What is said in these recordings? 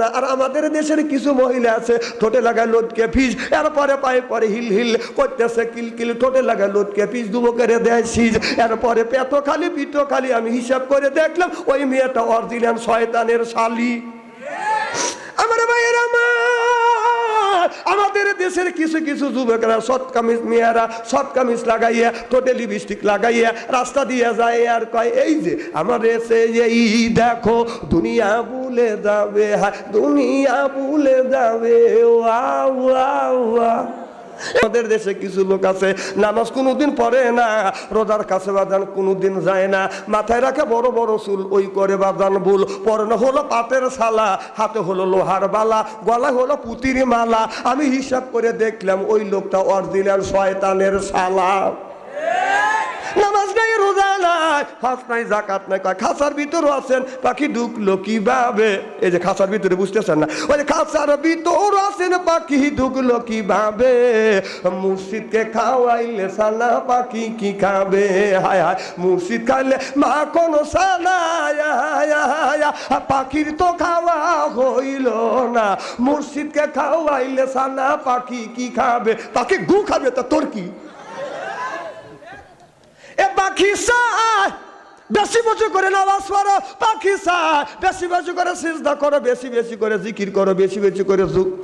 না। আর আমাদের দেশের কিছু মহিলা আছে ঠোঁটে লাগায় লটকে ফিস, এরপরে পায়ে পরে হিল হিল করতেছে কিলকিল, ঠোঁটে লাগায় লটকে ফিস দুবো করে দেয় সিজ, এরপরে পেটো খালি পিঠো খালি। আমি হিসাব করে দেখলাম ওই মেয়েটা অরিজিনাল শয়তানের শালি। আমার ভাইয়ের আমাদের দেশের কিছু কিছু যুবকরা শর্ট কামিজ, মেয়েরা শর্ট কামিজ লাগাইয়া ঠোঁটে লিপস্টিক লাগাইয়া রাস্তা দিয়ে যায় আর কয় এই যে আমার এসে এই দেখো দুনিয়া ভুলে যাবে, হ্যাঁ দুনিয়া ভুলে যাবে। Wow wow wow. আমাদের দেশে কিছু লোক আছে নামাজ কোনোদিন পড়ে না, রোজার কাছে বাজান কোনোদিন যায় না, মাথায় রাখে বড় বড় চুল, ওই করে বাজান ভুল, পরনে হলো পাটের শালা, হাতে হলো লোহার বালা, গলায় হলো পুতির মালা। আমি হিসাব করে দেখলাম ওই লোকটা অরিজিনাল শয়তানের শালা। নামাজ নাই, রোজা নাই, হজ নাই, যাকাত নাই, খাঁচার ভিতরে আছেন, পাখি ঢুকলো কিভাবে? এই যে খাঁচার ভিতরে বুঝতেছেন না, ওই খাঁচার ভিতর আছেন, পাখি ঢুকলো কিভাবে? মুর্শিদকে খাওয়াইলে সানা পাখি কি খাবে? হায় হায়, মুর্শিদ খাইলে মা কোন সানা, পাখির তো খাওয়া হইল না। মুর্শিদকে খাওয়াইলে সানা পাখি কি খাবে? পাখি গু খাবে, তা তোর কি? এ পাখি চায় বেশি বেশি করে নামাজ পড়ো, পাখি চায় বেশি বেশি করে সিজদা করো, বেশি বেশি করে জিকির করো, বেশি বেশি করে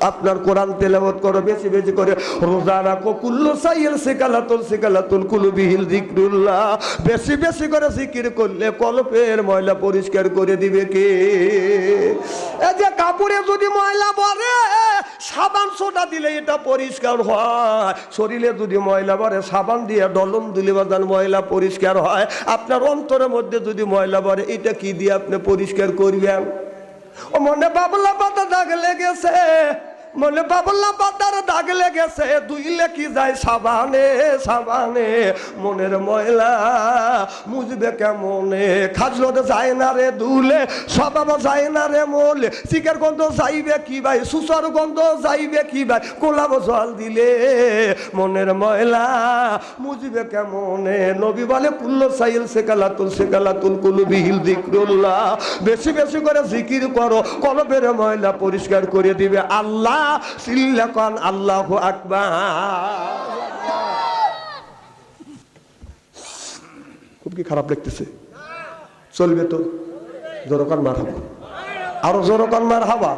আপনার কোরআন তেলাওয়াত করো, বেশি বেশি করে রোজা রাখো। কুল্লু সাইয়্যিল সিকালাতুল কুলুবিহিল যিকরুল্লাহ। বেশি বেশি করে জিকির করলে কলবের ময়লা পরিষ্কার করে দিবে কে? এই যে কাপড়ে যদি ময়লা পড়ে সাবান সোডা দিলে এটা পরিষ্কার হয়, শরীরে যদি ময়লা পড়ে সাবান দিয়ে ডলন দিলে বাজান ময়লা পরিষ্কার হয়। আপনার অন্তরের মধ্যে যদি ময়লা পড়ে এটা কি দিয়ে আপনি পরিষ্কার করবেন? ও মনে বাবলা পাতা দাগ লেগেছে, মনে বাবলা পাতার দাগ লেগেছে, ধুইলে কি যায় সাবানে সাবানে, মনের ময়লা মুজবে কেমনে? খাজলো যায় না রে ধুলে, স্বভাব যায় না রে মোলে, চিকের গন্ধ যাইবে কি ভাই, সুসর গন্ধ যাইবে কি ভাই, গোলাপ জল দিলে মনের ময়লা মুজবে কেমনে? নবী বলে কুল্লু সাইয়্যিল সিকালাতুল কুলুবিহিল যিকরুল্লাহ। বেশি বেশি করে জিকির করো, কলবের ময়লা পরিষ্কার করে দিবে আল্লাহ। সিল্লাকান আল্লাহু আকবার। খুব কি খারাপ লাগতেছে? চলবে তো? জোরকান মার হাবা, আরো জোরকান মার হাবা।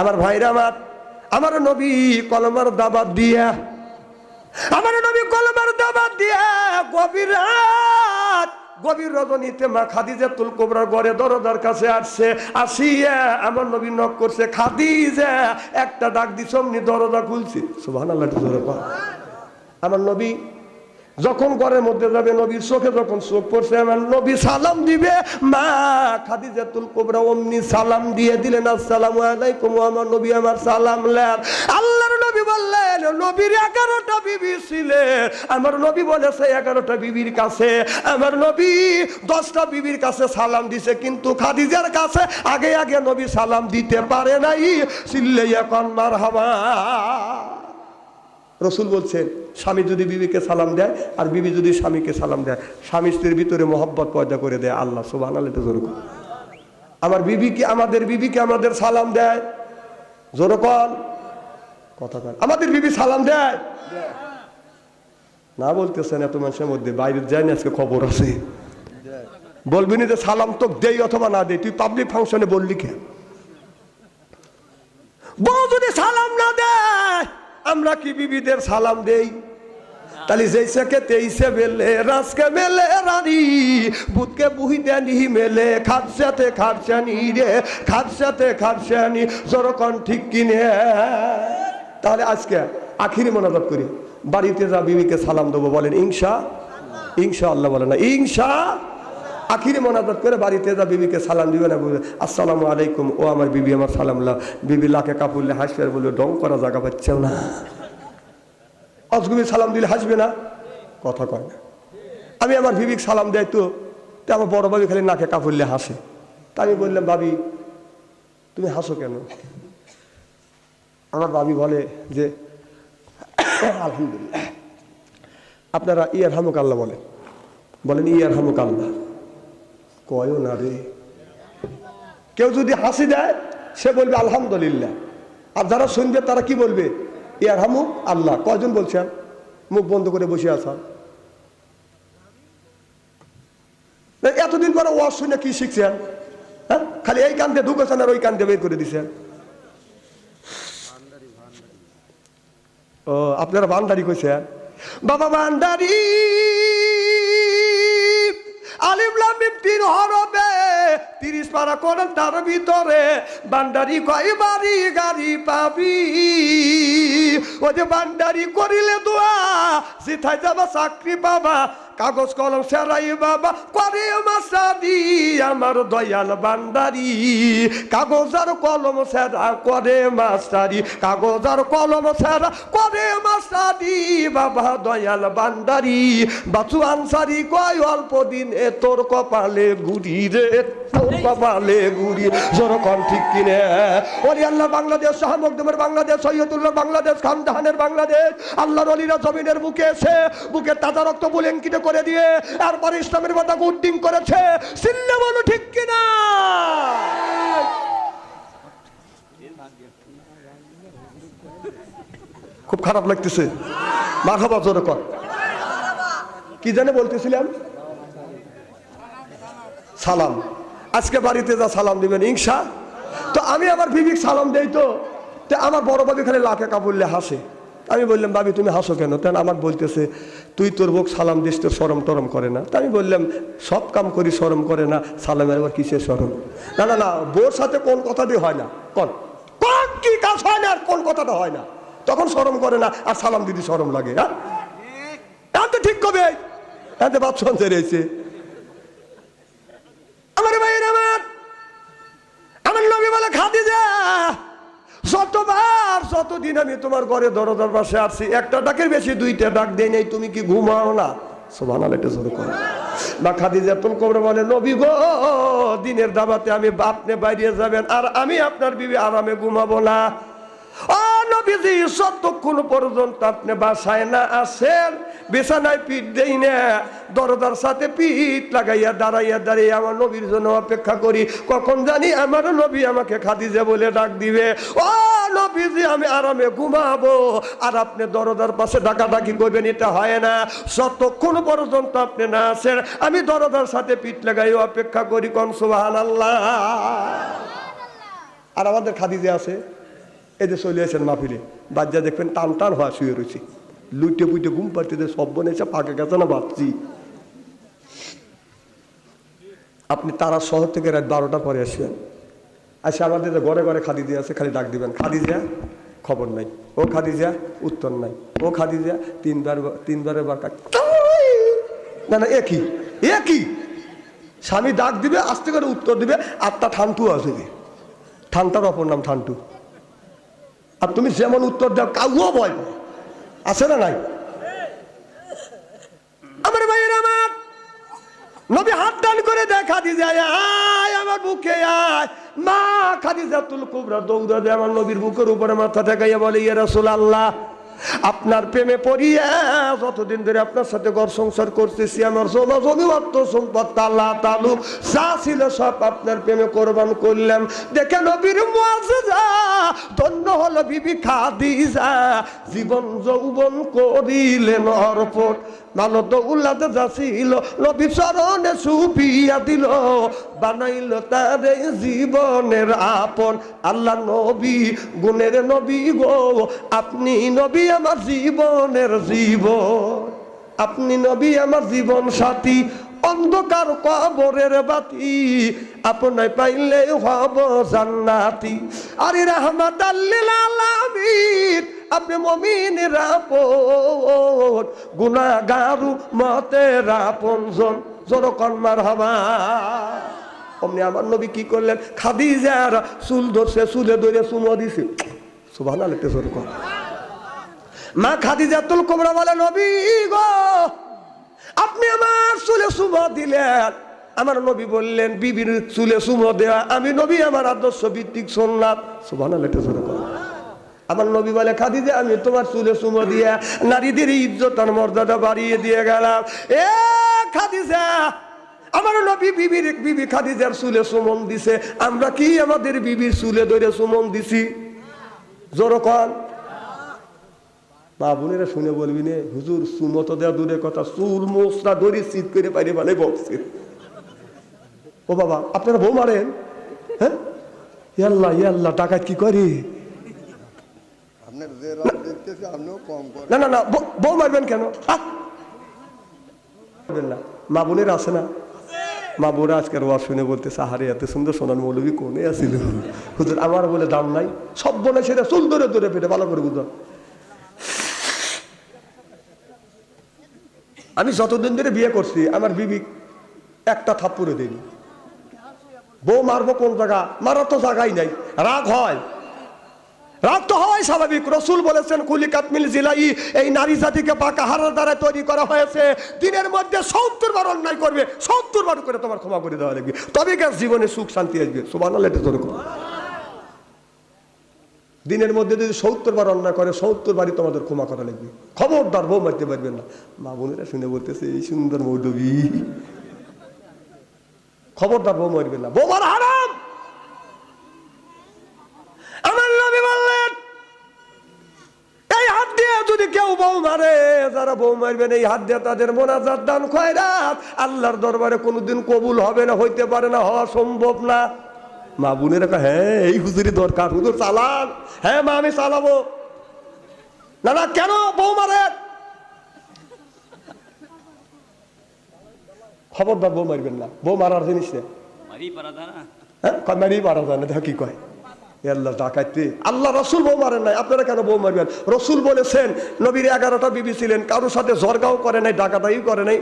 আমার ভাইরা আমার নবী কলমার দাবাত দিয়া, আমার নবী কলমার দাবাত দিয়া গভীর রাত, গভীর রজনীতে মা খাদিজাতুল কুবরার ঘরে দরজার কাছে আসছে, আসিয়া আমার নবী নক করছে, খাদিজা একটা ডাক দিছে, অমনি দরজা খুলছে। সুবহানাল্লাহ। আমার নবী যখন ঘরের মধ্যে যাবে, নবীর চোখে যখন চোখ পড়ছে, আমার নবী সালাম দিবে, মা খাদিজাতুল কুবরা অমনি সালাম দিয়ে দিলেন, আসসালামু আলাইকুম। আমার নবী আমার সালাম লেন। আল্লাহর নবী বললেন, নবীর 11টা বিবি ছিলেন, আমার নবী বলেছে 11টা বিবির কাছে আমার নবী 10টা বিবির কাছে সালাম দিছে, কিন্তু খাদিজার কাছে আগে আগে নবী সালাম দিতে পারে নাই। চিল্লাইয়া কোন মারহাবা। রসুল বলছেন, স্বামী যদি বিবিকে সালাম দেয় আর বিবি যদি স্বামীকে সালাম দেয়, স্বামী স্ত্রীর ভিতরে মহব্বত পয়দা করে দেয় আল্লাহ। সুবহানাল্লাহ। আমার বিবিকে, আমাদের বিবিকে আমাদের সালাম দেয়, জোরে কন কথা কন, আমাদের বিবি সালাম দেয় না? বলতেছেন এত মানুষের মধ্যে, বাইরে যায়নি আজকে খবর আছে, বলবি না যে সালাম তো দেই অথবা না দেই, তুই পাবলিক ফাংশনে বললি কে? বউ যদি সালাম না দেয় আমরা কি বিবিদের সালাম দেই? তাহলে যেইসে তেইসে মেলে, রাজকে মেলে রানী, বুধকে বুহিতে নিহি মেলে, খাদসাতে খাদসানি রে, খাদসাতে খাদসানি, জোরকন ঠিক কিনে। তাহলে আজকে আখিরি মোনাজাত করি, বাড়িতে যা বিবিকে সালাম দেবো, বলেন ইনশাআল্লাহ বলেন না ইনশা। আখিরি মোনাজাত করে বাড়িতে যা বিবিকে সালাম দিবে না, বলবে আসসালামু আলাইকুম, ও আমার বিবি আমার সালাম লা। বিবি লাখে কাপুরলে হাসবে আর বলবে ডং করা জায়গা পাচ্ছেও না। অজগুবি সালাম দিলে হাসবে না? কথা কয় না। আমি আমার বিবিকে সালাম দেয় তো আমার বড় ভাবি খালি নাকে কাপুরলে হাসে। তা আমি বললাম, ভাবি তুমি হাসো কেন? আমার ভাবি বলে যে আলহামদুলিল্লাহ। আপনারা ইয়ার হামুক আল্লাহ বলেন ইয়ার হামুক আল্লাহ। কয়ও না রে। কেউ যদি হাসি দেয় সে বলবে আলহামদুলিল্লাহ। আর যারা শুনবে তারা কি বলবে? ইয়ারহামু আল্লাহ। কয়জন বলছেন? মুখ বন্ধ করে বসে আছেন। এতদিন পরে ওয়াজ শুনে কি শিখছেন? হ্যাঁ, খালি এই কান দিয়ে ঢুকেছেন আর ওই কান দিয়ে বের করে দিচ্ছেন। ও, আপনারা ভান্ডারি কইছেন? বাবা ভান্ডারি আলিফ লাম মিম 3 হরফে 30 পারা করেন, তার ভিতরে ভান্ডারি কয় বাড়ি গাড়ি পাবি। ও যে ভান্ডারি করিলে দোয়া জিথায় যাবা চাকরি পাবা, কাগজ কলম সেরাই বাবা করে মাস্টারি। আমার দয়াল ভান্ডারি কাগজ আর কলম সেরা করে মাস্টারি, কাগজ আর কলম সেরা করে মাস্টারি। বাবা দয়াল ভান্ডারি বাচু আনসারি কয় অল্প দিন এ তোর কপালে গুড়ি রে, তোর কপালে গুড়ি। যেরকম ঠিক কিনে ওলি আল্লাহ বাংলাদেশ, শাহ মখদুমের বাংলাদেশ, সৈয়দুল্লাহ বাংলাদেশ, খানজাহানের বাংলাদেশ। আল্লাহর ওলিরা জমিনের বুকে এসে বুকে তাজা রক্ত বুলেঙ্কিত করে দিয়ে এরপর ইসলামের কথা উড্ডিং করেছে। চিল্লে বলো ঠিক কিনা? খুব খারাপ লাগতেছে। মারহাবা জোরে কর। কি জানে বলতেছিলাম? সালাম। আজকে বাড়িতে যা সালাম দিবেন ইনশা। তো আমি আমার বিবিক সালাম দেই, তো আমার বড় ভাবি খালি লাখে কাবুললে হাসে। আমি বললাম ভাবি তুমি হাসো কেন? তেন আমার বলতেছে তুই তোর বউক সালাম দিস, তোর শরম টরম করে না? তা আমি বললাম সব কাম করি শরম করে না, সালামের আবার কিসের শরম? না না না, বউর সাথে কোন কথা দিয়ে হয় না, কোন কোন কি কাজ হয় না, আর কোন কথাটা হয় না, তখন শরম করে না, আর সালাম দিদি শরম লাগে। হ্যাঁ, তো ঠিক কবে এতে বাদ সঞ্চয় রয়েছে। আমার ভাইয়ের আমার নবী বলে খাদিজা যতবার যতদিন আমি তোমার ঘরে দরজার পাশে আসছি একটা ডাকের বেশি 2টা ডাক দেই নাই, তুমি কি ঘুমাও না? সুবহানাল্লাহ, এটা জোরে করে। বা খাদিজা তুল কবরে বলে নবী গো দিনের দাওয়াতে আমি আপনি বাইরে যাবেন আর আমি আপনার বিবি আরামে ঘুমাবো না। ও নবীজি যতক্ষণ পর্যন্ত আপনি বাসায় না আসেন বিছানায় পিঠ দেই না, দরজার সাথে পিঠ লাগাইয়া দাঁড়াইয়া দাঁড়িয়ে আমার নবীর জন্য অপেক্ষা করি, কখন জানি আমার নবী আমাকে খাদিজা বলে ডাক দিবে। ও নবীজি আমি আরামে ঘুমাবো আর আপনি দরজার পাশে ডাকাডাকি করবেন, এটা হয় না। যতক্ষণ পর্যন্ত আপনি না আসেন আমি দরজার সাথে পিঠ লাগাই অপেক্ষা করি। কোন সুবহানাল্লাহ। আর আমাদের খাদিজা আছে এই যে চলে আসেন মাহফিলে, বাচ্চা দেখবেন টান টান হওয়া শুয়ে রয়েছে, লুটে পুইটে ঘুম পাড়তে সব বোন এসে পাকে গেছে না বাচ্চি। আপনি তারা শহর থেকে রাত 12টার পরে আসবেন, আসে আমাদের যে ঘরে ঘরে খাদিজা আছে খালি ডাক দিবেন, খাদিজা খবর নাই, ও খাদিজা উত্তর নাই, ও খাদিজা তিনবারের বার না না একই একই স্বামী ডাক দিবে আস্তে করে উত্তর দিবে। আত্মা ঠান্টু আছে, ঠান্টার অপর নাম ঠান্টু। আর তুমি যেমন উত্তর দাও কাউও ভয় পায়, আছে না নাই? আমার ভাইয়ের আমার নবী হাত টান করে দেখা দিয়ে যায়, আয় আমার বুকে আয়। মা খাদিজাতুল কুবরা দৌড়া দেয় আমার নবীর বুকের উপরে মাথা ঠেকাইয়া বলে ইয়া রাসূলুল্লাহ আপনার প্রেমে পড়িয়া যতদিন ধরে আপনার সাথে ঘর সংসার করতেছি আমার জমা জমি অর্থ সম্পদ আল্লাহ তাআলা যা ছিল সব আপনার প্রেমে কোরবান করলাম। দেখে নবীর মুআজিজা, ধন্য হলো বিবি খাদিজা, জীবন যৌবন করিলেন অর্পণ, মানো তো উল্লাতে যাচ্ছিল নবী চরণে সুপিয়া দিল, বানাইল তারে জীবনের আপন। আল্লাহ নবী গুণের নবী গো, আপনি নবী আমার জীবনের জীবন, আপনি নবী আমার জীবন সাথী, অন্ধকার কবরের বাতি, আপনায় পাইলে হব জান্নাতি। আরে রাহমাতাল লিল আলামিন, আপনি মুমিনের আপন, গুনাহগার উম্মতের আপনজন। জোরকন মারহাবা। অমনি আমার নবী কি করলেন, খাদিজার চুল ধরছে, চুলে ধরে চুমো দিছে। সুবহানাল্লাহ, জোরকন। মা খাদিজাতুল কুবরা বলে নবী গো আপনি আমার চুলে চুমো দিলেন। আমার নবী বললেন বিবির চুলে চুমো দেওয়া আমি নবী আমার আদর্শ ভিত্তিক সুন্নাত। সুবহানাল্লাহ, জোরকন। আমার নবী বলে খাদিজা আমি তোমার চুলে চুমো দিয়া নারীদের ইজ্জত আর মর্যাদা বাড়িয়ে দিয়ে গেলাম। এ খাদিজা আমার নবী বিবি খাদিজার চুলে চুমন দিছে, আমরা কি আমাদের বিবির চুলে ধরে চুমন দিছি? জোরে কন। মা বোনেরা শুনে বলবি নে, হুজুর চুমতো দেওয়া দূরের কথা, চুল মোসরা ধরে চিৎ করে পাইরে মানে বলছে। ও বাবা, আপনারা বউ মারেন? হ্যাঁ, ইয়াল্লাহ ইয়াল্লাহ, ডাকাত কি করি? না না না, বউ মারবেন কেন? না, মা বোনেরা আছে না? মা বোরা আজকের ওয়াজ শুনে বলতেছে, আহারে এত সুন্দর সোনার মৌলবী কোনে আসিল হুজুর, আমার বলে দাম নাই, সব বলে সেটা চুল ধরে ধরে পেটে ভালো করে বুঝো। আমি যতদিন ধরে বিয়ে করছি আমার বিবি একটা থাপ্পড়ে দেয়নি। বউ মারবো কোন জায়গা? মারার তো জায়গাই নাই। রাগ হয়, রাগ তো হয় স্বাভাবিক। রসুল বলেছেন খুলিকাত মিল জিলাই, এই নারী জাতিকে পাকা হাড়ের দ্বারা তৈরি করা হয়েছে, দিনের মধ্যে 70 বার অন্যায় করবে, 70 বার করে তোমার ক্ষমা করে দেওয়া লাগবে, তবে গাছ জীবনে সুখ শান্তি আসবে। সুবহানাল্লাহ, এটা জোরে করো। দিনের মধ্যে যদি 70 বার অন্যায় করে 70 বারই তোমাদের ক্ষমা করা লাগবে। খবরদার বউ মারতে পারবেন না। মা বোনেরা শুনে বলতেছে, এই সুন্দর মৌলবী, খবরদার বউ মারবেন না, বউ মারা হারাম। আমার নবী বললেন, এই হাত দিয়ে যদি কেউ বউ মারে, যারা বউ মারবেন এই হাত দিয়ে তাদের মোনাজাত দান খয়রাত আল্লাহর দরবারে কোনোদিন কবুল হবে না, হইতে পারে না, হওয়া সম্ভব না। মা বোনেরা কয়, হ্যাঁ এই হুজুরি দরকার, হুজুর চালান। হ্যাঁ মা, আমি চালাবো। না না, কেন বউ মারে? খবরদার বউ মারবেন না, বউ মারার জিনিস না। হ্যাঁ, মারি পারা যায় না, কি কয়? আল্লাহ ডাকাইতে, আল্লাহ রসুল বউ মারেন নাই, আপনারা কেন বউ মারবেন? রসুল বলেছেন নবীর 11টা বিবি ছিলেন, কারোর সাথে জরগাও করে নাই, ডাকাতাইও করে নাই,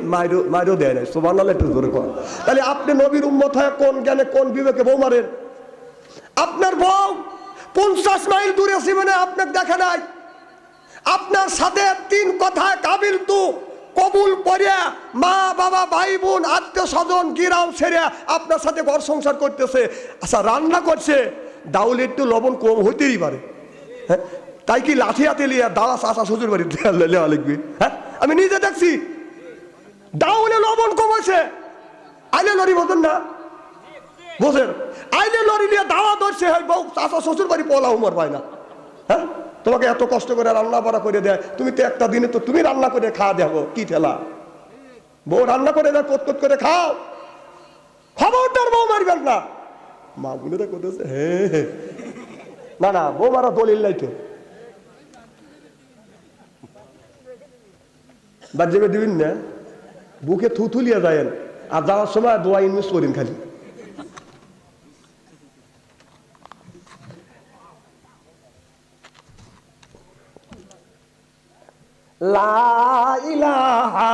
মাইরও দেয় নাই। সুবহানাল্লাহ, একটু জোরে করেন। তাহলে আপনি নবীর উম্মত হয়ে কোন জ্ঞানে কোন বিবেকে বউ মারেন? আপনার বউ 50 মাইল দূরে জীবনে আপনাকে দেখে নাই, আপনার সাথে 3 কথায় কাবিল তু কবুল করিয়া মা বাবা ভাই বোন আত্মীয় স্বজন গিরাম ছেড়ে আপনার সাথে ঘর সংসার করতেছে। আচ্ছা, রান্না করছে, ডাউল একটু লবণ কম হইতেই পারে, হ্যাঁ, তাই কি লাঠি হাতে লিয়া দাওয়া চাষা শ্বশুর বাড়ি লেওয়া লিখবি? হ্যাঁ, আমি নিজে দেখছি ডাউলে লবণ কম হয়েছে, আইলে লড়ি বোঝেন না, বোঝেন? আইলে লড়ি নিয়ে দাওয়া ধরছে, বউ চাষা শ্বশুর বাড়ি পোলা উমর পায় না। হ্যাঁ, তোমাকে এত কষ্ট করে রান্না বাড়া করে দেয়, তুমি তো একটা দিনে তো তুমি রান্না করে খাওয়া দেবো, কি ঠেলা? বউ রান্না করে দেয়, কত করে খাও। খবরদার বউ মারবেন না। মা বোনেরা করতেছে, হ্যাঁ না না, বউ মারা দলিল নাই তো। বাজ্যে দিবেন না, বুকে থুথুলিয়া যায়েন, আর যাওয়ার সময় দোয়া ইনভেস্ট করেন খালি। লা ইলাহা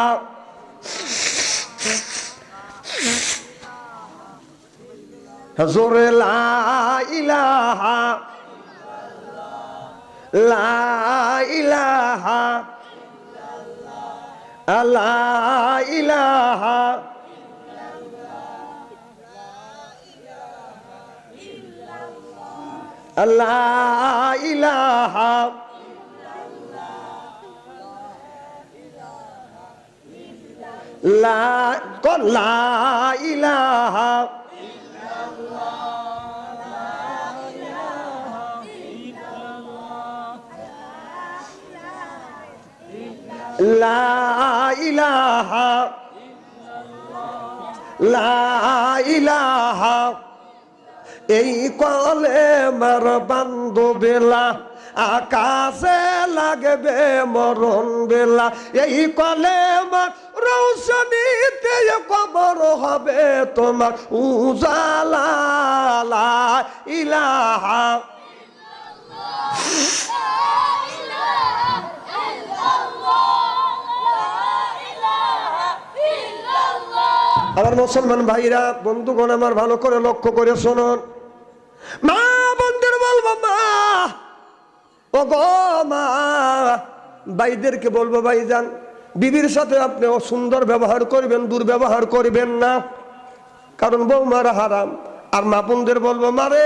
জোরে লা ইলাহা, লা ইলাহা, লা ইলাহা, লা ইলাহা, লা কোন লা ইলাহা, লা ইলাহা, লা ইলাহা। এই কলেমার বান্ধবেলা আকাশে লাগবে মরণ বেলা, এই কলেমার রৌশনীতে কবর হবে তোমার উজালা। লা ইলাহা, আমার মুসলমান ভাইরা বন্ধুগণ আমার ভালো করে লক্ষ্য করে শুনুন। মা বন্ধুর বলবো, মা ও গো মা, ভাইদেরকে বলবো, ভাইজান বিবির সাথে আপনি সুন্দর ব্যবহার করবেন, দুর্ব্যবহার করবেন না, কারণ বউ মারা হারাম। আর মা বোনদের বলবো, মারে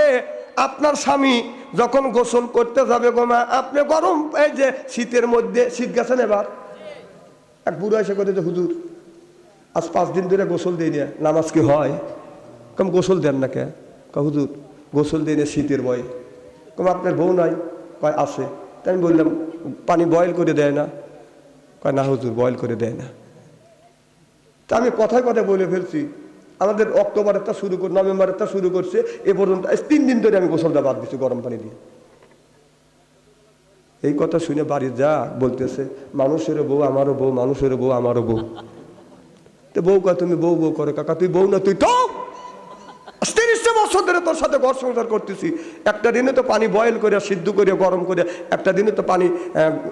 আপনার স্বামী যখন গোসল করতে যাবে গো মা, আপনি গরম, এই যে শীতের মধ্যে শীত গেছেন, এবার এক বুড়ো এসে করে যে হুজুর আজ 5 দিন ধরে গোসল দিই না, নামাজ কি হয়? কম গোসল দেন না কে? হুজুর গোসল দিই না শীতের ভয়ে। কম আপনার বউ নাই? কয় আছে। তাই আমি বললাম পানি বয়েল করে দেয় না? কয় না হুজুর বয়েল করে দেয় না। তা আমি কথায় কথায় বলে ফেলছি, আমাদের অক্টোবরেরটা শুরু করে নভেম্বরেরটা শুরু করছে, এ পর্যন্ত 3 দিন ধরে আমি গোসলটা বাদ দিচ্ছি গরম পানি দিয়ে। এই কথা শুনে বাড়ি যা বলতেছে মানুষেরও বউ আমারও বউ, মানুষেরও বউ আমারও বউ। তো বউ কয় তুমি বউ বউ করে, কাকা তুই বউ না, তুই তো 30 বছর ধরে তোর সাথে ঘর সংসার করতেছি, একটা দিনে তো পানি বয়েল করে সিদ্ধ করে গরম করে, একটা দিনে তো পানি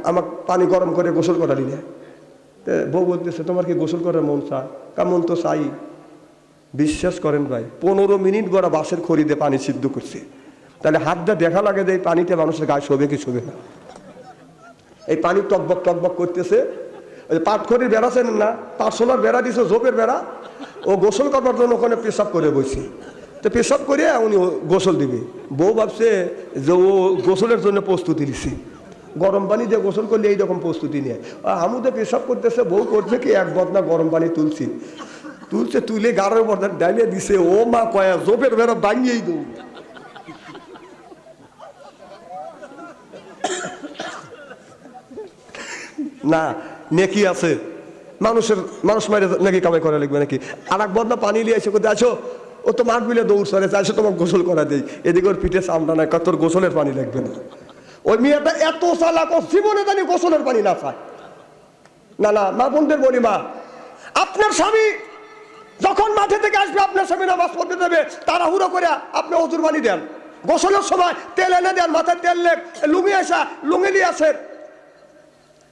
আমার পানি গরম করে গোসল করালি না। বউ বলতেছে তোমার কি গোসল করার মন চায়? কেমন তো চাই। বিশ্বাস করেন ভাই, 15 মিনিট বড় বাঁশের খড়িতে পানি সিদ্ধ করছে। তাহলে হাতটা দেখা লাগে যে এই পানিতে মানুষের গায়ে শোবে কি শোবে না। এই পানি টকবক টকবক করতেছে। ওই পাটখড়ির বেড়া চেনেন না, পাটশোলার বেড়া দিছে, ঝোপের বেড়া। ও গোসল করবার জন্য ওখানে পেশাব করে বসে। তো পেশাব করে উনি গোসল দিবে। বউ ভাবছে যে ও গোসলের জন্য প্রস্তুতি নিছে, গরম পানি দিয়ে গোসল করলে এইরকম প্রস্তুতি নেয়। আমুদে পেশাব করতেছে, বউ করছে কি এক বদনা গরম পানি তুলছে, তুলে গাড়ের পর্দা ডাইলে দিছে। ও মা কয়া জোপের বেড়া ভাঙিয়েই দৌ। না নেকি আছে, মানুষ মারে নাকি কামাই করা লাগবে নাকি? আর এক বদনা পানি নিয়ে এসে কোথায় আছো, ও তো মাঠ বিলে দৌড় সরে চাইছে তোমাকে গোসল করা দেয়। এদিকে ওর পিঠে চামড়া নাই, তোর গোসলের পানি লাগবে না। ওই মেয়েটা এত চালাক, ও জীবনে জানি গোসলের পানি না চায়। না না মা বোনদের বলি, মা আপনার স্বামী যখন মাঠে থেকে আসবে, আপনার স্বামী নামাজ পড়তে দেবে, তাড়াহুড়ো করে আপনি অজুর পানি দেন, গোসলের সময় তেল এনে দেন, মাথায় তেল লেগ, লুঙ্গি আসা লুঙ্গি নিয়ে আসেন,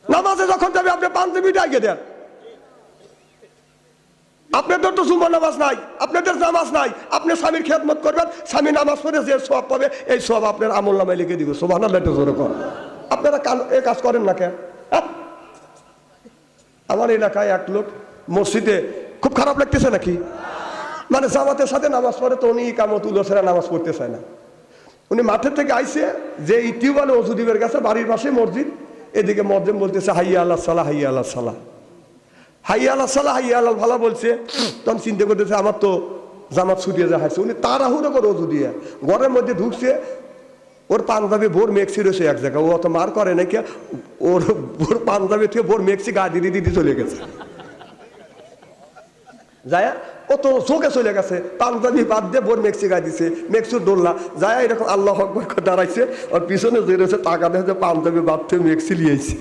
নামাজে যখন যাবে আপনি পাঞ্জাবিটা আগে দেন। আপনাদের তো জুমার নামাজ নাই, আপনাদের নামাজ নাই, আপনি স্বামীর খেদমত করবেন, স্বামী নামাজ পড়ে যে সওয়াব পাবে এই সওয়াব আপনার আমল নামায় লিখে দিবে। সুবহানাল্লাহ জোরে কর। আপনারা এই কাজ করেন না কেন? আমার এলাকায় এক লোক মসজিদে, খুব খারাপ লাগতেছে নাকি, মানে জামাতের সাথে নামাজ পড়ে, তো উনি ইকামত উলসেরা নামাজ পড়তে চায় না। উনি মাঠের থেকে আইসে যে টিউবওয়েলে ওযু দিবের কাছে, বাড়ির পাশে মসজিদ, এদিকে মুয়াজ্জিন বলতেছে হাইয়া আলাস সালাহ, হাইয়া আলাস সালাহ, হাইয়া আলাস সালাহ, হাইয়া আলাল ভালো বলছে। তখন চিন্তা করতেছে আমার তো জামাত ছুটিয়ে যা হাইছে। উনি তাড়াহুড়ো করে ওযু দিয়ে ঘরের মধ্যে ঢুকছে, ওর পাঞ্জাবি ভোর মেক্সি রয়েছে এক জায়গায়, ও অত মার করে নাকি, ওর ভোর পাঞ্জাবি থেকে ভোর মেক্সি গা দিদি দিদি চলে গেছে। যায় ও তো চোখে চলে গেছে, পাঞ্জাবি বাদ দিয়ে বোর মেক্সি গায়ে দিছে, মেক্সির ডোল্লা যায় এরকম আল্লাহ আকবার করে দাঁড়াইছে, ওর পিছনে যে রয়েছে টাকা দেখে পাঞ্জাবি বাদ থেকে মেক্সি লিয়েছে।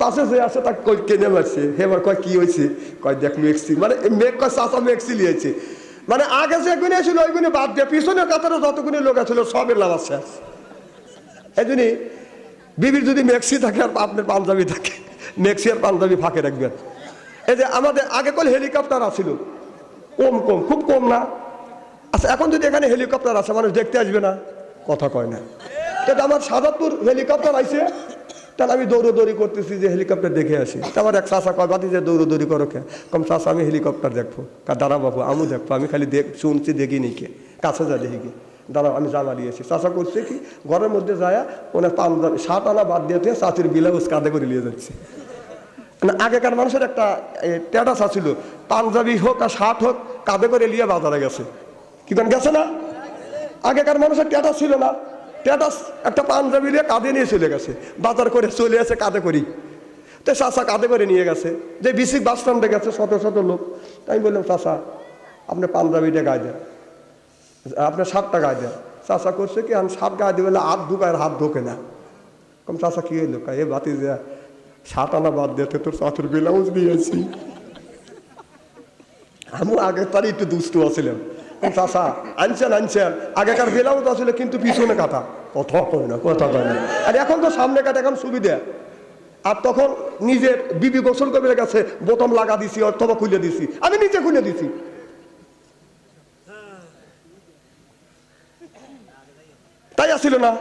পাশে যে আছে তাকে কই কেনে মারছে, এবার কয় কি হয়েছে, কয় দেখ মেক্সি, মানে মেঘ কয় চাচা মেক্সি লিয়েছে, মানে আগে যে গুণে ছিল ওই গুণে বাদ দিয়ে পিছনের কাতারে যতগুলি লোক ছিল সবের নামাজ শেষ। এই জন্যই বিবির যদি মেক্সি থাকে আর আপনার পাঞ্জাবি থাকে, মেক্সি আর পাঞ্জাবি ফাঁকে রাখবেন। এই যে আমাদের আগে কল হেলিকপ্টার আসছিল, কম খুব কম না। আচ্ছা এখন যদি এখানে হেলিকপ্টার আসে মানুষ দেখতে আসবে না? কথা কয় না। কিন্তু আমার সাদাতপুর হেলিকপ্টার আইছে, তাহলে আমি দৌড়োদৌড়ি করতেছি যে হেলিকপ্টার দেখে আসি। আমার এক চাষা কয় বাতি যে দৌড়োদৌড়ি করো কে? কম চাষা আমি হেলিকপ্টার দেখবো। দাঁড়া বাবু আমু দেখবো, আমি খালি শুনছি দেখিনি কে, কাছে যা দেখি কি, দাঁড়াও আমি জানা দিয়েছি। চাষা করছে কি ঘরের মধ্যে যায় ওনার পাঞ্জাবি 7 আনা বাদ দিয়ে চাচির ব্লাউজ কাঁধে করে নিয়ে যাচ্ছে। আগেকার মানুষের একটা ট্যাটাস ছিল, পাঞ্জাবি হোক আর শার্ট হোক কাঁধে করে নিয়ে বাজারে গেছে, কি গেছে না? আগেকার মানুষের ট্যাটাস ছিল না, ট্যাটাস একটা পাঞ্জাবি নিয়ে কাঁধে নিয়ে চলে গেছে, বাজার করে চলে আসে কাঁধে করি। তো চাষা কাঁধে করে নিয়ে গেছে, যে বিসিক বাস স্ট্যান্ডে গেছে শত শত লোক। আমি বললাম চাষা আপনি পাঞ্জাবিটা গায়ে দেন, আপনার শার্টটা গায়ে দেন। চাষা করছে কি আমি শার্ট গায়ে দিয়ে বলে হাত ঢুকায়, হাত ঢোকে না। কম চাষা কি হইলো, এ বাতি যা 7 আনা বাদ দিতে তোর চাতুর ব্লাউজ দিয়েছি। আমি আগের তারই একটু দুষ্টু আছিলাম, চাষা আনছেন আগেকার ব্লাউজ আসলে কিন্তু পিছনে কাটা, কথা কয় না, কথা কয় না। আর এখন তো সামনে কাটা, এখন সুবিধা। আর তখন নিজের বিবি গোসল করে গেছে, বোতাম লাগা দিছি অথবা খুলে দিছি, আমি নিজে খুলে দিছি। তাই আসছিল না?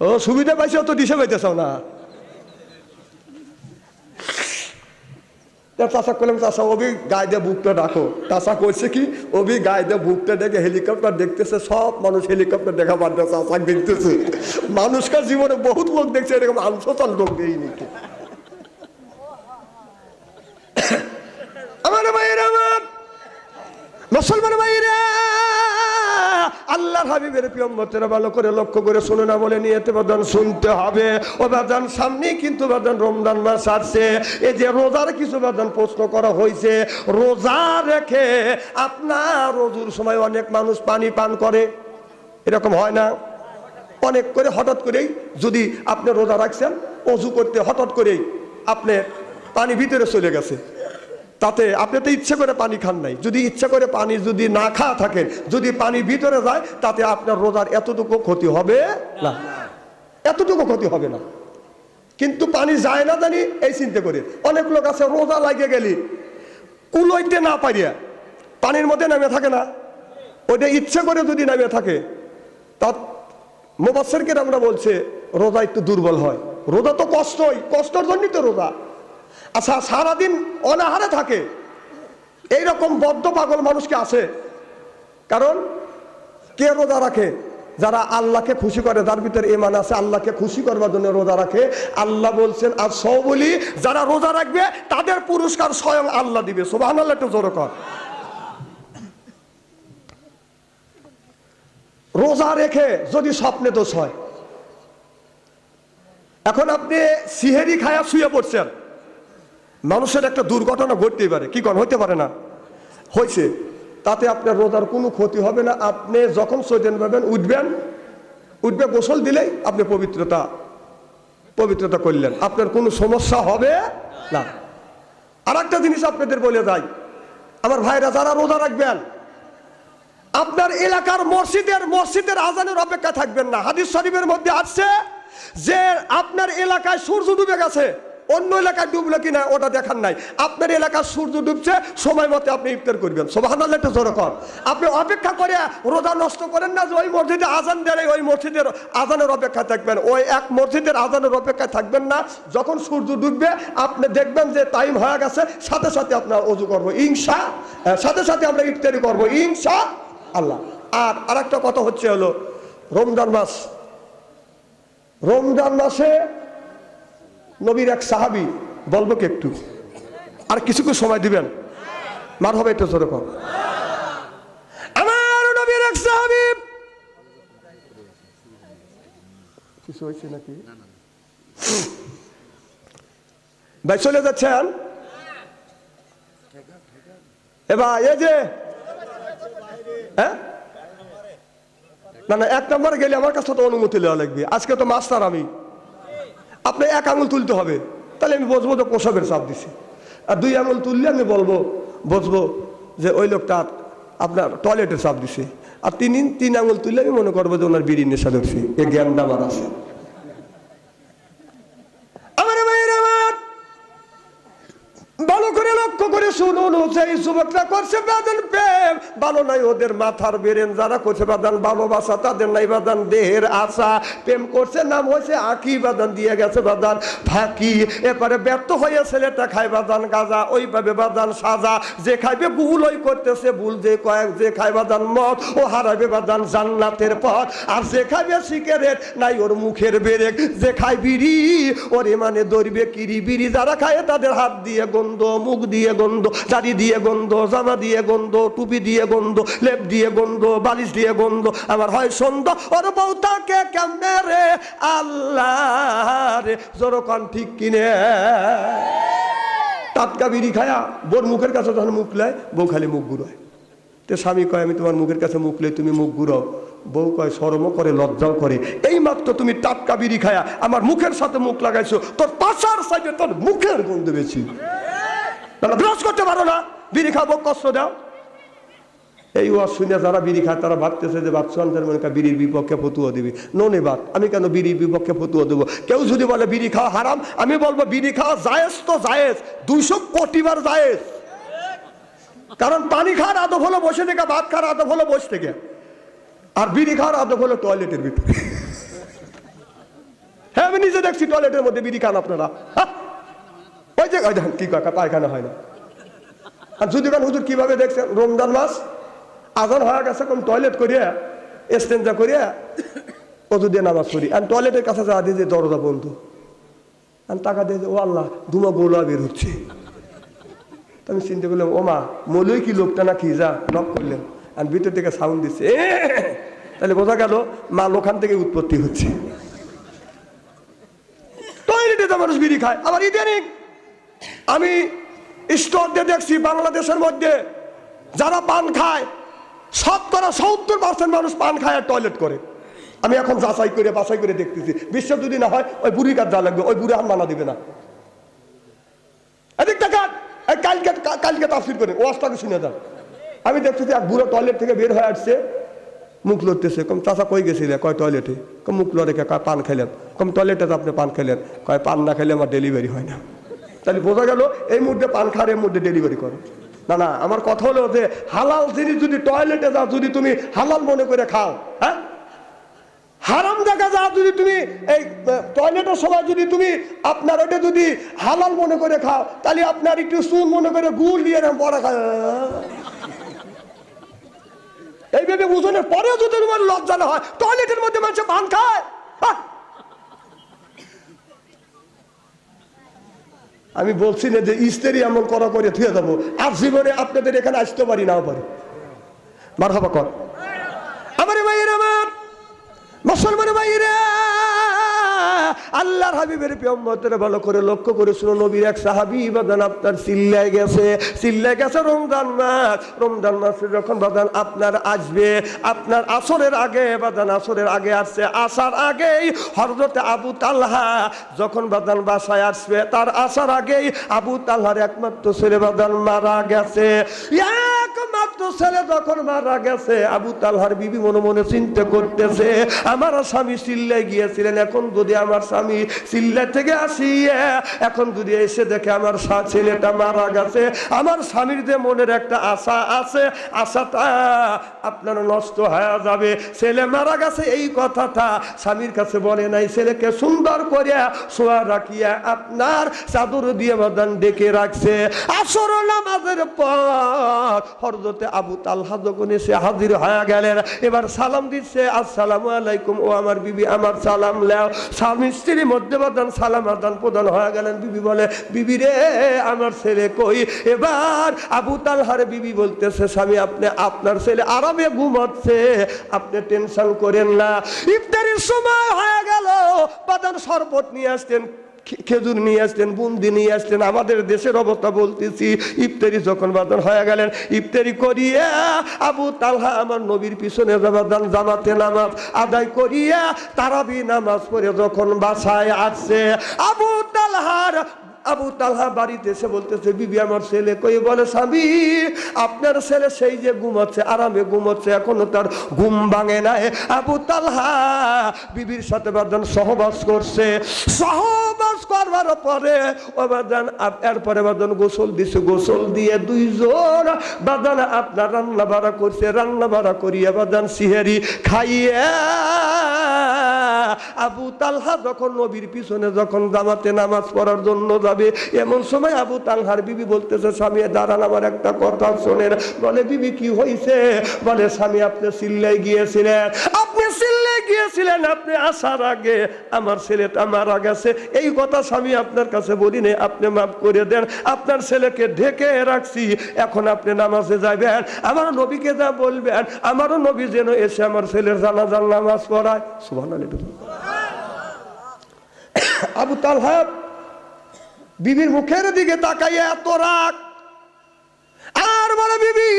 ও সুবিধা পাইছে, অত দিশে পাইতেছ না। চাষা করলাম চাষা ওবি গায়ে দিয়ে বুকটা ডাকো। চাষা করছে কি ওবি গায়ে দিয়ে বুকটা ডেকে হেলিকপ্টার দেখতেছে, সব মানুষ হেলিকপ্টার দেখা বাদ দিয়ে চাষা দেখতেছে। মানুষকার জীবনে বহুত লোক দেখছে, এরকম আনসতাল লোক দেয়নি। হাবিবের প্রিয় উম্মতেরা ভালো করে লক্ষ্য করে শুনে না বলে নিয়েতে বাদান শুনতে হবে। ও বাদান সামনেই কিন্তু বাদান রমজান মাস আসছে। এই যে রোজার কিছু বাদান প্রশ্ন করা হয়েছে, রোজা রেখে আপনার রোজুর সময় অনেক মানুষ পানি পান করে, এরকম হয় না? অনেক করে হঠাৎ করেই যদি আপনি রোজা রাখছেন, অজু করতে হঠাৎ করেই আপনি পানি ভিতরে চলে গেছে, তাতে আপনি তো ইচ্ছে করে পানি খান নাই, যদি ইচ্ছে করে পানি যদি না খাওয়া থাকেন, যদি পানি ভিতরে যায়, তাতে আপনার রোজার এতটুকু ক্ষতি হবে না, এতটুকু ক্ষতি হবে না। কিন্তু পানি যায় না জানি এই চিন্তা করে অনেক লোক আছে রোজা লাগে গেলি কুলইতে না পারিয়া পানির মধ্যে নামে থাকে না, ওইটা ইচ্ছে করে যদি নামে থাকে, তা মুফাসসিরকে আমরা বলছে রোজা একটু দুর্বল হয়। রোজা তো কষ্টই, কষ্টের জন্যই তো রোজা। আচ্ছা, সারাদিন অনাহারে থাকে এইরকম বদ্ধ পাগল মানুষকে আছে, কারণ কে রোজা রাখে? যারা আল্লাহকে খুশি করে, যার ভিতরে ঈমান আছে, আল্লাহকে খুশি করবার জন্য রোজা রাখে। আল্লাহ বলছেন আর সবলি যারা রোজা রাখবে তাদের পুরস্কার স্বয়ং আল্লাহ দিবে। সুবহানাল্লাহ, একটু জোরে কর। রোজা রেখে যদি স্বপ্নে দোষ হয়, এখন আপনি সিহেরি খায়া শুয়ে পড়ছেন, মানুষের একটা দুর্ঘটনা ঘটতেই পারে, কি কোন হইতে পারে না? হয়েছে, তাতে আপনার রোজার কোনো ক্ষতি হবে না। আপনি যখন সৈতান পাবেন উঠবে গোসল দিলেই আপনি পবিত্রতা করলেন, আপনার কোনো সমস্যা হবে না। আর একটা জিনিস আপনাদের বলে যাই, আমার ভাইরা যারা রোজা রাখবেন, আপনার এলাকার মসজিদের আজানের অপেক্ষা থাকবেন না। হাদিস শরীফের মধ্যে আসছে যে আপনার এলাকায় সূর্য ডুবে গেছে, অন্য এলাকায় ডুবলো কিনা ওটা দেখার নাই, আপনার এলাকার সূর্য ডুবছে, সময় মতো আপনি ইফতার করবেন। সুবহানাল্লাহ, একটু জোরে কর। আপনি অপেক্ষা করে রোজা নষ্ট করেন না যে ওই মসজিদে আজান দেয় ওই মসজিদের আজানের অপেক্ষা থাকবেন, ওই এক মসজিদের আজানের অপেক্ষায় থাকবেন না। যখন সূর্য ডুববে আপনি দেখবেন যে টাইম হয়ে গেছে, সাথে সাথে আপনার ওযু করবো সাথে সাথে আমরা ইফতারি করবো ইনশাআল্লাহ। আর আরেকটা কথা হচ্ছে হলো রমজান মাসে নবীর এক সাহাবী, বলবো কি একটু? আর কিছু সময় দিবেন? মারহাবা, একটু জোরে কর। আমার নবীর এক সাহাবী, কিছু হয়েছে নাকি ভাই? চলে যাচ্ছেন এবার এই যে না এক নম্বরে গেলে আমার কাছে তো অনুমতি নেওয়া লাগবে। আজকে তো মাস্টার আমি, আপনি এক আঙুল তুলতে হবে, তাহলে আমি বুঝবো তো প্রসবের চাপ দিছি। আর দুই আঙুল তুললে আমি বুঝবো যে ওই লোকটা আপনার টয়লেটের চাপ দিছে। আর তিন আঙুল তুললে আমি মনে করবো যে ওনার বিড়ির নেশা ধরছি। এ জ্ঞানটা আমার আছে। ভালো করে লক্ষ্য করে শুনুন, সেই যুবকরা করছে বাদান প্রেম, ভালো নাই ওদের মাথার বেরেন। যারা করছে বাদান ভালোবাসা, তাদের নাই বাদান দেহের আশা। প্রেম করছে, নাম হয়েছে আঁকি, বাদান দিয়ে গেছে বাদান ফাঁকি। এরপরে ব্যর্থ হয়ে ছেলেটা খায় বাদান গাঁজা, ওইভাবে বাদান সাজা। যে খাইবে ভুল ওই করতেছে ভুল, যে খায় বাদান মদ ও হারাবে বাদান জান্নাতের পথ। আর যে খাইবে সিগারেট নাই ওর মুখের বেরেক, যে খায় বিড়ি ওর মানে ধরবে কিরি। বিড়ি যারা খায় তাদের হাত দিয়ে গন্ধ, মুখ দিয়ে গন্ধ, দাড়ি দিয়ে গন্ধ, জামা দিয়ে গন্ধ, টুপি দিয়ে গন্ধ, লেপ দিয়ে গন্ধ, বালিশ দিয়ে গন্ধ। আমার হয় সন্ধ্যা ওর বউটাকে কেমনে রে আল্লাহ রে, জোরকান ঠিক কিনে। টাটকা বিড়ি খায়া বোর মুখের কাছে যখন মুখ লেয়, বউ খালি মুখ ঘুরায়। তো স্বামী কয় আমি তোমার মুখের কাছে মুখ লেই তুমি মুখ ঘুরাও। বউ কয় শরমও করে লজ্জাও করে, এই মাত্র তুমি টাটকা বিড়ি খায়া আমার মুখের সাথে মুখ লাগাইছো, তোর পাশার সাইডে তোর মুখের গন্ধ বেশি। ব্রাশ করতে পারো না, বিড়ি খাবো, কষ্ট দাও। এই ওয়াজ শুনে যারা বিড়ি খায় তারা ভাবতেছে যে বাচ্চাদের মনে হয় বিড়ির বিপক্ষে ফতুয়া দিবি। ননে বাদ, আমি কেন বিড়ির বিপক্ষে ফতুয়া দেবো? কেউ যদি বলে বিড়ি খাওয়া হারাম, আমি বলবো বিড়ি খাওয়া জায়েজ তো জায়েজ, 200 কোটি বার জায়েজ। কারণ পানি খাওয়ার আদব হলো বসে থেকে, ভাত খাওয়ার আদব হলো বসে থেকে, আর বিড়ি খাওয়ার আদব হলো টয়লেটের ভিতরে। হ্যাঁ, আমি নিজে দেখছি টয়লেটের মধ্যে বিড়ি খান আপনারা। ওই যে কি পায়খানা হয় না। আর যদি কান হুজুর কিভাবে দেখছেন, রমজান মাস আজান হয়ে গেছে, কোন টয়লেট করিয়া এস্তেঞ্জা করিয়া অজু দিয়ে নামাজ পড়ি, আর টয়লেটের কাছে যা দিয়ে যে দরজা বন্ধ, আর টাকা দিয়ে ও আল্লাহ ধুমা গোলা বের হচ্ছে। আমি চিন্তা করলাম ও মা মলই কি লোকটা না কি, যা নক করলেন, আর ভিতর থেকে সাউন্ড দিচ্ছে তাহলে বোঝা গেল মাল ওখান থেকে উৎপত্তি হচ্ছে। টয়লেটে তো মানুষ বিড়ি খায়। আবার ইদানিং আমি স্টোর দিয়ে দেখছি বাংলাদেশের মধ্যে যারা পান খায় 70% মানুষ পান খায় আর টয়লেট করে। আমি এখন বাছাই করে দেখতেছি, বিশ্বাস যদি না হয় ওই বুড়ির কাজ যা লাগবে ওই বুড়ি আর মানা দিবে না। এদিক টাকা কালকে তাফসীর করে ওয়াজটাকে শুনে যান। আমি দেখতেছি এক বুড়ো টয়লেট থেকে বের হয়ে আসছে, মুখ লড়তেছে। কম চাচা কই গেছিলে? কয় টয়লেটে। কম মুখ লড়ে কয় পান খাইলেন। কম টয়লেটে তো আপনি পান খাইলেন। কয় পান না খাইলে আমার ডেলিভারি হয় না। তাহলে বোঝা গেল এই মুহূর্তে পান খাওয়ার এর মধ্যে ডেলিভারি করো না। না, আমার কথা হলো যে হালাল জিনিস যদি টয়লেটে যাও, যদি তুমি হালাল মনে করে খাও, হ্যাঁ, হারাম জায়গা যা যদি তুমি এই টয়লেটের সময় যদি তুমি আপনার ওটা যদি হালাল মনে করে খাও, তাহলে আপনার একটু চুন মনে করে গুড় দিয়ে বড় খায় এইভাবে বুঝনের পরেও যদি তোমার লজ্জা না হয়, টয়লেটের মধ্যে মানুষ পান খায়। আমি বলছি না যে স্ত্রী এমন করা করে থুয়ে যাবো, আর জীবনে আপনাদের এখানে আসতে পারি নাও পারি। মারহাবা কর আমার ভাইয়ের, আমার মুসলমান ভাইয়েরা, আল্লাহর হাবিবের উম্মতেরা ভালো করে লক্ষ্য করে শুনো। নবীর এক সাহাবী বাদান আপনার চিল্লায় গেছে রমজান মাসে যখন বাদান আপনার আসবে, আপনার আসরের আগে বাদান আসরের আগে আসছে, আসার আগেই হযরতে আবু তালহা যখন বাদান বাসায় আসবে, তার আসার আগেই আবু তালহার একমাত্র ছেলে বাদান মারা গেছে। একমাত্র ছেলে যখন মারা গেছে, আবু তালহার বিবি মনে মনে চিন্তা করতেছে, আমার স্বামী চিল্লায় গিয়েছিলেন, এখন যদি আমার স্বামী চিল্লা থেকে আসিয়া এখন যদি এসে দেখে আমার ছেলেটা মারা গেছে, আমার স্বামীর যে মনের একটা আশা আছে, আশাটা আপনার নষ্ট হয়ে যাবে। ছেলে মারা গেছে এই কথাটা স্বামীর কাছে বলে নাই, ছেলেকে সুন্দর করে শোয়া রাখিয়া আপনার চাদর দিয়ে বাদান ডেকে রাখছে। আসর নামাজের পর হযরতে আবু তালহা যখন এসে হাজির হয়ে গেলেন, এবার সালাম দিচ্ছে, আসসালামু আলাইকুম, ও আমার বিবি আমার সালাম লেও। স্বামী স্ত্রীর মধ্যে বাদান সালাম আদান প্রদান হয়ে গেলেন। বিবি বলে, বিবি রে আমার ছেলে কই? এবার আবু তালহার বিবি বলতেছে, স্বামী আপনি আপনার ছেলে আরামে ঘুমাচ্ছে, আপনি টেনশন করেন না। ইফতারির সময় হয়ে গেল, বাদান শরবত নিয়ে আসতেন, খেজুর নিয়ে আসতেন, বুন্দি নিয়ে আসতেন। আমাদের দেশের অবস্থা বলতেছি, ইফতারি যখন বাদান হয়ে গেলেন, ইফতারি করিয়া আবু তালহা আমার নবীর পিছনে বাদান জামাতে নামাজ আদায় করিয়া তারাবি নামাজ পড়ে যখন বাসায় আসছে, আবু তালহা বাড়িতে এসে বলতেছে, বিবি আমার ছেলে কই? বলে, স্বামী আপনার ছেলে সেই যে ঘুমাচ্ছে, আরামে ঘুমাচ্ছে, এখনো তার ঘুম ভাঙে নাই। আবু তালহা বিবির সাথে বাদান সহবাস করছে, সহবাস করবার পরে ও বাদান এরপরে বাদান গোসল দিছে, গোসল দিয়ে দুইজন বাদান আপনার রান্না বাড়া করছে, রান্না বাড়া করিয়া বাদান সিহেরি খাইয়া আবু তালহা যখন নবীর পিছনে যখন জামাতে নামাজ পড়ার জন্য যাবে, এমন সময় আবু তালহার বিবি বলতেছে, স্বামী দাঁড়ান, আমার একটা কথা শোনেন। বলে, বিবি কি হয়েছে? বলে, স্বামী আপনি চিল্লাই গিয়েছিলেন, আপনি আসার আগে আমার ছেলেটা মারা গেছে, এই কথা স্বামী আপনার কাছে বলি নেই, আপনি মাফ করে দেন। আপনার ছেলেকে ঢেকে রাখছি, এখন আপনি নামাজে যাবেন, আমার নবীকে যা বলবেন, আমারও নবী যেন এসে আমার ছেলের জানাজার নামাজ পড়ায়। সুবহানাল্লাহ। আবু তালহা বিবির মুখের দিকে তাকাইয়া এত রাগ, আর বলে, বিবি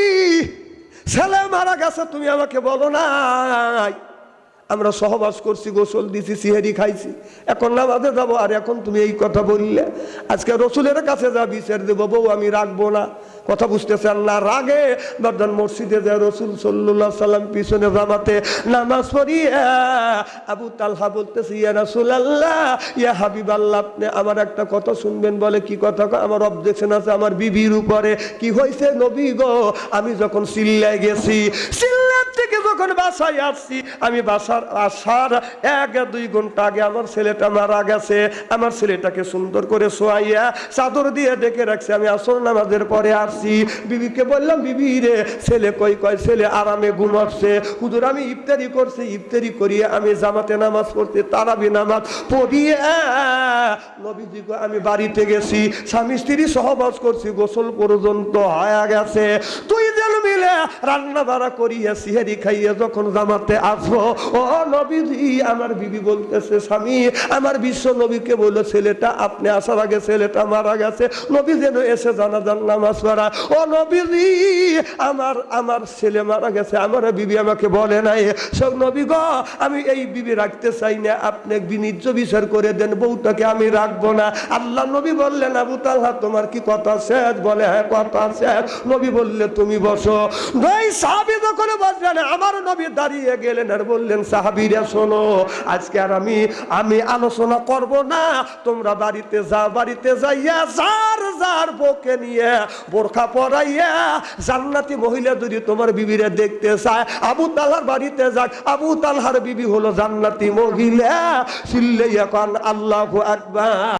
ছেলে মারা গেছে তুমি আমাকে বলো নাই? আমরা সহবাস করছি, গোসল দিছি, সিহেরি খাইছি, এখন নামাজে যাবো, আর এখন তুমি এই কথা বললে। আজকে রসুলের কাছে যা বিচার দেবো, বউ আমি রাখবো না। কথা বুঝতেছেন না? রাগে বাদান মসজিদে যায়, রসুল সাল্লাল্লাহু আলাইহি সাল্লাম পিছনে জামাতে নামাজ পড়িয়া আবু তালহা বলতেছে, ইয়া রাসূলুল্লাহ, ইয়া হাবিবাল্লাহ, আপনি আমার একটা কথা শুনবেন। বলে, কি কথা? আমার অবজেকশন আছে আমার বিবির উপরে। কি হয়েছে নবী গো? আমি যখন চিল্লায় গেছি, চিল্লার থেকে যখন বাসায় আসছি, আমি বাসার আসার 1-2 ঘন্টা আগে আমার ছেলেটা মারা গেছে, আমার ছেলেটাকে সুন্দর করে শোয়াইয়া চাদর দিয়ে ডেকে রাখছে, আমি আসর নামাজের পরে আসছি। বিবিকে বললাম, বিবি রে ছেলে কই? কয় ছেলে আরামে ঘুমাচ্ছে। হুজুর আমি ইফতারি করছি, ইফতারি করিয়ে আমি জামাতে নামাজ পড়তে তারাবি নামাজ পড়িয়ে নবীজি গো আমি বাড়িতে গেছি, স্বামী স্ত্রী সহবাস করছি, গোসল পর্যন্ত হয়ে গেছে। তুই যেন মিলে রান্না বাড়া করিয়ে সিহারি খাইয়ে যখন জামাতে আসবো, ও নবীজি আমার বিবি বলতেছে, স্বামী আমার বিশ্ব নবীকে বলল ছেলেটা আপনি আসার আগে ছেলেটা মারা গেছে, নবী যেন এসে জানাজার নামাজ পড়া। ও নবীজি আমার ছেলে মারা গেছে, আমার বিবি আমাকে বলে নাই। সব নবী গো আমি এই বিবি রাখতে চাই না, আপনি বিনিজ্য বিচার করে দেন, বউটাকে আমি রাখবো না। আল্লাহ নবী বললেন আবু তালহা তোমার কি কথা শেষ? বলে হ্যাঁ কথা শেষ। নবী বললে তুমি বসো। দুই সাহাবী যখন বসলেন আমার নবী দাঁড়িয়ে গেলেন আর বললেন সাহাবীরা শোনো, আজকে আর আমি আলোচনা করব না, তোমরা বাড়িতে যাও, বাড়িতে যাইয়া যার যার বউকে নিয়ে বোরখা পরাইয়া জান্নাতি মহিলা যদি তোমার বিবিরে দেখতে চায় আবু তালহার বাড়িতে যাক, আবু তালহার বিবি হলো জান্নাতি মহিলা। চিল্লাইয়া কান আল্লাহু আকবার।